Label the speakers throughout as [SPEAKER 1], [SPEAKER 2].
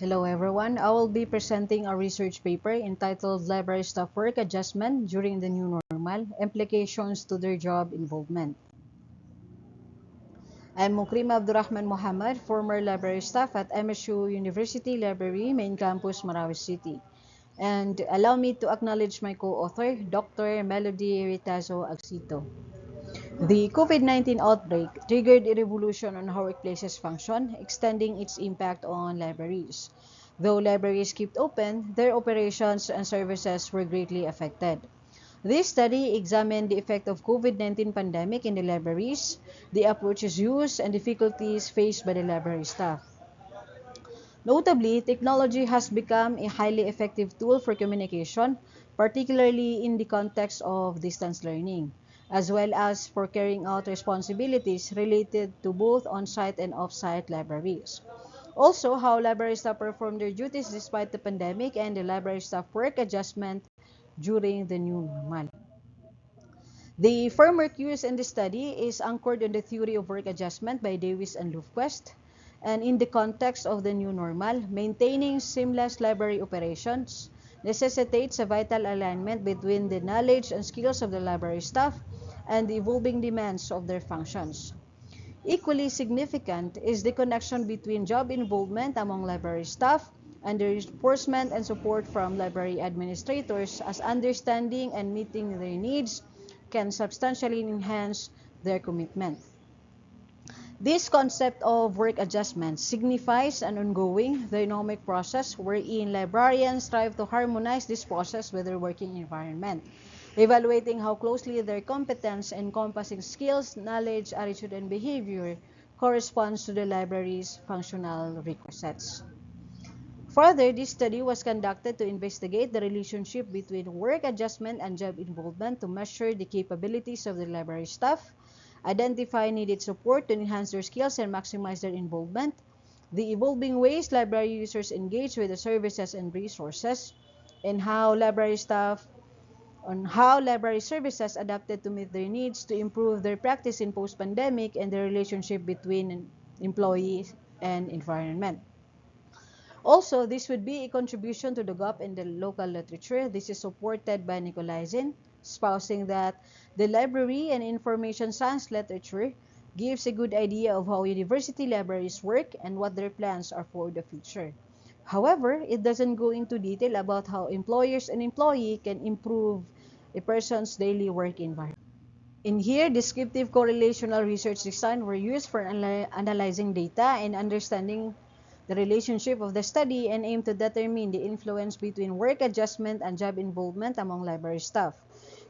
[SPEAKER 1] Hello everyone, I will be presenting a research paper entitled Library Staff Work Adjustment During the New Normal, Implications to Their Job Involvement. I'm Mukrim Abdurrahman Muhammad, former library staff at MSU University Library, Main Campus, Marawi City. And allow me to acknowledge my co-author, Dr. Melody Ritazo Agsito. The COVID-19 outbreak triggered a revolution on how workplaces function, extending its impact on libraries. Though libraries kept open, their operations and services were greatly affected. This study examined the effect of COVID-19 pandemic in the libraries, the approaches used, and difficulties faced by the library staff. Notably, technology has become a highly effective tool for communication, particularly in the context of distance learning, as well as for carrying out responsibilities related to both on-site and off-site libraries. Also, how library staff perform their duties despite the pandemic and the library staff work adjustment during the new normal. The framework used in the study is anchored on the theory of work adjustment by Davis and Lufquist, and in the context of the new normal, maintaining seamless library operations necessitates a vital alignment between the knowledge and skills of the library staff and the evolving demands of their functions. Equally significant is the connection between job involvement among library staff and the reinforcement and support from library administrators, as understanding and meeting their needs can substantially enhance their commitment. This concept of work adjustment signifies an ongoing dynamic process wherein librarians strive to harmonize this process with their working environment, evaluating how closely their competence encompassing skills, knowledge, attitude, and behavior corresponds to the library's functional requisites. Further, this study was conducted to investigate the relationship between work adjustment and job involvement to measure the capabilities of the library staff, identify needed support to enhance their skills and maximize their involvement, the evolving ways library users engage with the services and resources, and how library staff on how library services adapted to meet their needs to improve their practice in post-pandemic and the relationship between employees and environment. Also, this would be a contribution to the gap in the local literature. This is supported by Nicolaisin, espousing that the library and information science literature gives a good idea of how university libraries work and what their plans are for the future. However, it doesn't go into detail about how employers and employee can improve a person's daily work environment. In here, descriptive correlational research design were used for analyzing data and understanding the relationship of the study and aim to determine the influence between work adjustment and job involvement among library staff.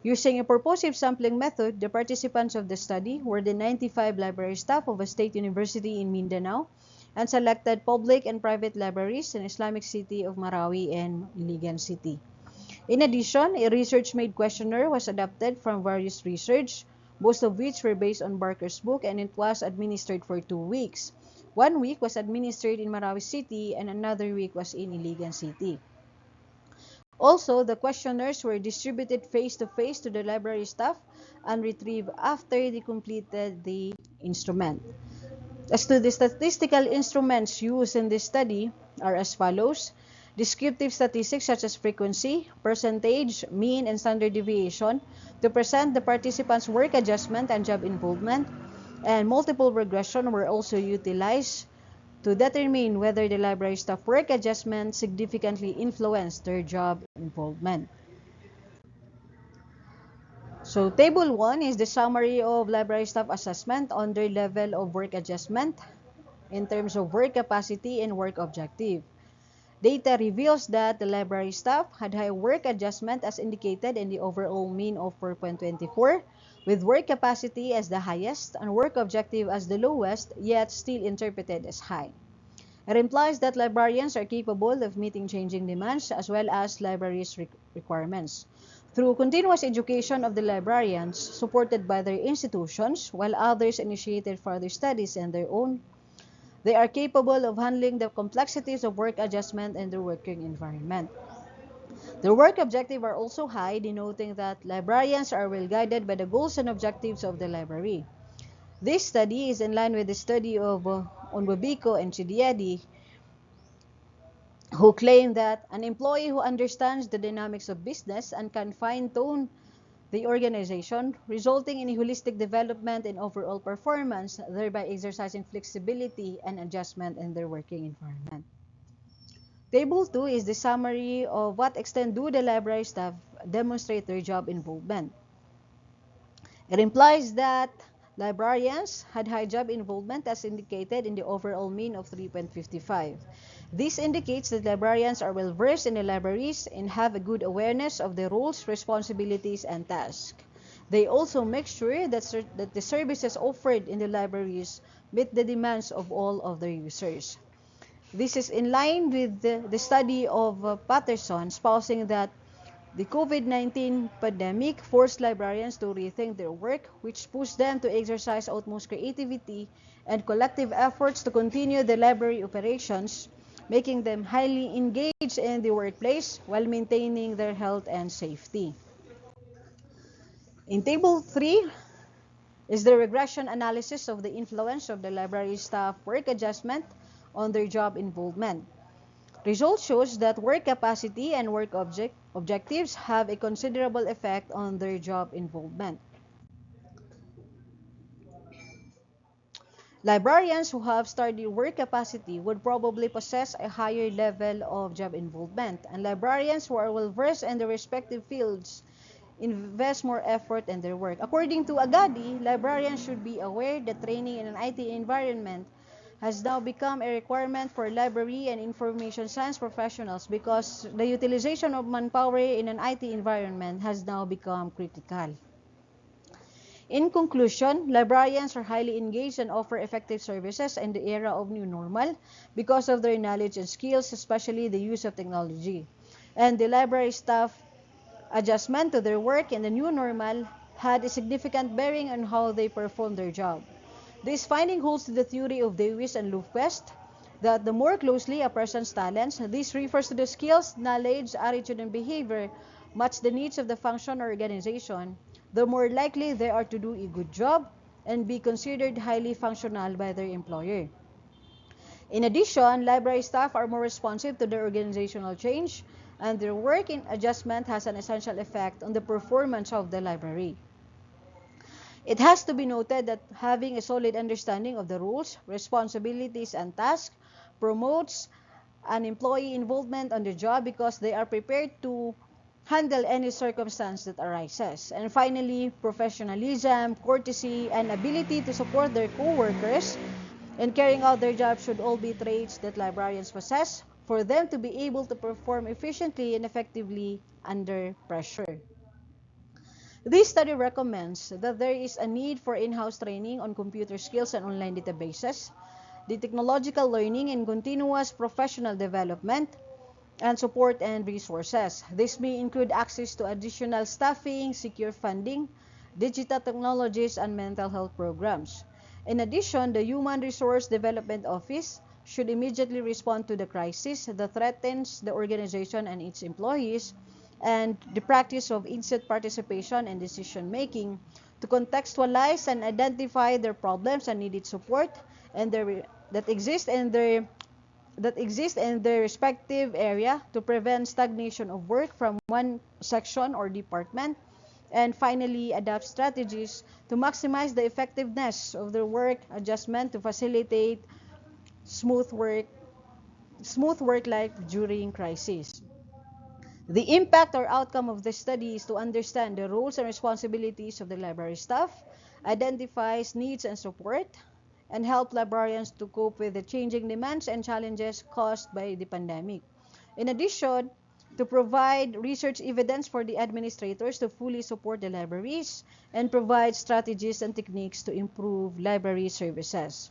[SPEAKER 1] Using a purposive sampling method, the participants of the study were the 95 library staff of a state university in Mindanao and selected public and private libraries in Islamic City of Marawi and Iligan City. In addition, a research-made questionnaire was adapted from various research, most of which were based on Barker's book, and it was administered for 2 weeks. 1 week was administered in Marawi City and another week was in Iligan City. Also, the questionnaires were distributed face-to-face to the library staff and retrieved after they completed the instrument. As to the statistical instruments used in this study are as follows. Descriptive statistics such as frequency, percentage, mean, and standard deviation to present the participants' work adjustment and job involvement, and multiple regression were also utilized to determine whether the library staff work adjustment significantly influenced their job involvement. So Table 1 is the summary of library staff assessment on their level of work adjustment in terms of work capacity and work objective. Data reveals that the library staff had high work adjustment as indicated in the overall mean of 4.24, with work capacity as the highest and work objective as the lowest, yet still interpreted as high. It implies that librarians are capable of meeting changing demands as well as libraries' requirements. Through continuous education of the librarians, supported by their institutions, while others initiated further studies on their own, they are capable of handling the complexities of work adjustment and their working environment. Their work objectives are also high, denoting that librarians are well guided by the goals and objectives of the library. This study is in line with the study of Onwabiko and Chidiadi, who claim that an employee who understands the dynamics of business and can fine-tune the organization, resulting in holistic development and overall performance, thereby exercising flexibility and adjustment in their working environment. Table 2 is the summary of what extent do the library staff demonstrate their job involvement. It implies that librarians had high job involvement as indicated in the overall mean of 3.55. This indicates that librarians are well versed in the libraries and have a good awareness of the roles, responsibilities, and tasks. They also make sure that the services offered in the libraries meet the demands of all of their users. This is in line with the study of Patterson, espousing that the COVID-19 pandemic forced librarians to rethink their work, which pushed them to exercise utmost creativity and collective efforts to continue the library operations, making them highly engaged in the workplace while maintaining their health and safety. In Table 3 is the regression analysis of the influence of the library staff work adjustment on their job involvement. Results shows that work capacity and work objectives have a considerable effect on their job involvement. Librarians who have studied work capacity would probably possess a higher level of job involvement, and librarians who are well versed in their respective fields invest more effort in their work. According to Agadi, librarians should be aware that training in an IT environment has now become a requirement for library and information science professionals because the utilization of manpower in an IT environment has now become critical. In conclusion, librarians are highly engaged and offer effective services in the era of new normal because of their knowledge and skills, especially the use of technology. And the library staff adjustment to their work in the new normal had a significant bearing on how they perform their job. This finding holds to the theory of Davis and Lufquist that the more closely a person's talents, this refers to the skills, knowledge, attitude, and behavior, match the needs of the function or organization, the more likely they are to do a good job and be considered highly functional by their employer. In addition, library staff are more responsive to their organizational change, and their work in adjustment has an essential effect on the performance of the library. It has to be noted that having a solid understanding of the rules, responsibilities, and tasks promotes an employee involvement on the job because they are prepared to handle any circumstance that arises. And finally, professionalism, courtesy, and ability to support their co-workers in carrying out their job should all be traits that librarians possess for them to be able to perform efficiently and effectively under pressure. This study recommends that there is a need for in-house training on computer skills and online databases, the technological learning and continuous professional development, and support and resources. This may include access to additional staffing, secure funding, digital technologies, and mental health programs. In addition, the Human Resource Development Office should immediately respond to the crisis that threatens the organization and its employees, and the practice of instant participation and decision making to contextualize and identify their problems and needed support and that exist in their respective area to prevent stagnation of work from one section or department, and finally adapt strategies to maximize the effectiveness of their work adjustment to facilitate smooth work life during crisis. The impact or outcome of the study is to understand the roles and responsibilities of the library staff, identifies needs and support, and help librarians to cope with the changing demands and challenges caused by the pandemic. In addition, to provide research evidence for the administrators to fully support the libraries and provide strategies and techniques to improve library services.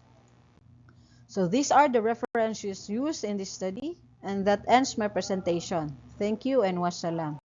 [SPEAKER 1] So these are the references used in this study, and that ends my presentation. Thank you and wassalam.